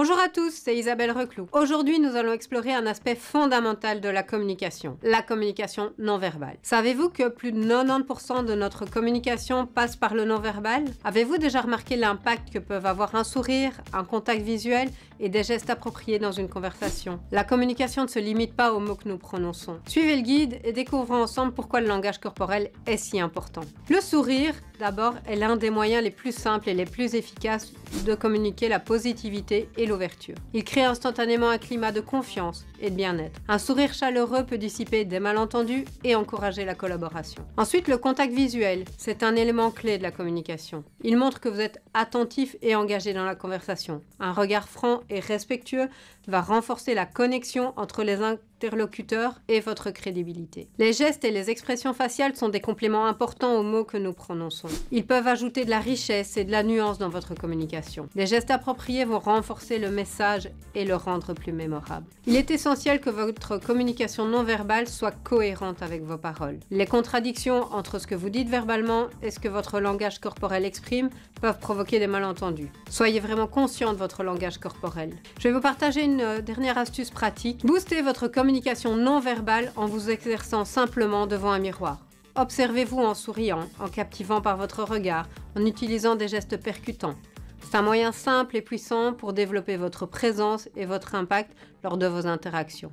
Bonjour à tous, c'est Isabelle Reclou. Aujourd'hui, nous allons explorer un aspect fondamental de la communication non verbale. Savez-vous que plus de 90% de notre communication passe par le non-verbal? Avez-vous déjà remarqué l'impact que peuvent avoir un sourire, un contact visuel et des gestes appropriés dans une conversation? La communication ne se limite pas aux mots que nous prononçons. Suivez le guide et découvrons ensemble pourquoi le langage corporel est si important. Le sourire, d'abord, est l'un des moyens les plus simples et les plus efficaces de communiquer la positivité et l'ouverture. Il crée instantanément un climat de confiance et de bien-être. Un sourire chaleureux peut dissiper des malentendus et encourager la collaboration. Ensuite, le contact visuel, c'est un élément clé de la communication. Il montre que vous êtes attentif et engagé dans la conversation. Un regard franc et respectueux va renforcer la connexion entre les interlocuteurs et votre crédibilité. Les gestes et les expressions faciales sont des compléments importants aux mots que nous prononçons. Ils peuvent ajouter de la richesse et de la nuance dans votre communication. Les gestes appropriés vont renforcer le message et le rendre plus mémorable. Il est essentiel que votre communication non verbale soit cohérente avec vos paroles. Les contradictions entre ce que vous dites verbalement et ce que votre langage corporel exprime peuvent provoquer des malentendus. Soyez vraiment conscient de votre langage corporel. Je vais vous partager une dernière astuce pratique. Boostez votre communication non verbale en vous exerçant simplement devant un miroir. Observez-vous en souriant, en captivant par votre regard, en utilisant des gestes percutants. C'est un moyen simple et puissant pour développer votre présence et votre impact lors de vos interactions.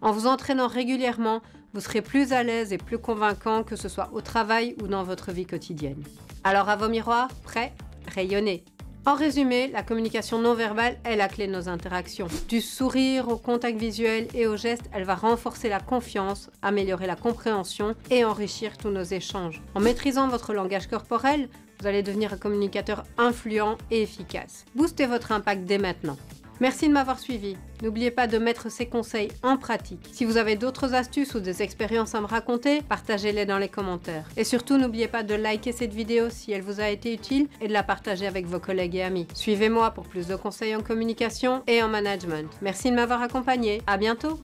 En vous entraînant régulièrement, vous serez plus à l'aise et plus convaincant, que ce soit au travail ou dans votre vie quotidienne. Alors à vos miroirs, prêts? Rayonnez! En résumé, la communication non verbale est la clé de nos interactions. Du sourire au contact visuel et aux gestes, elle va renforcer la confiance, améliorer la compréhension et enrichir tous nos échanges. En maîtrisant votre langage corporel, vous allez devenir un communicateur influent et efficace. Boostez votre impact dès maintenant. Merci de m'avoir suivi. N'oubliez pas de mettre ces conseils en pratique. Si vous avez d'autres astuces ou des expériences à me raconter, partagez-les dans les commentaires. Et surtout, n'oubliez pas de liker cette vidéo si elle vous a été utile et de la partager avec vos collègues et amis. Suivez-moi pour plus de conseils en communication et en management. Merci de m'avoir accompagné. À bientôt!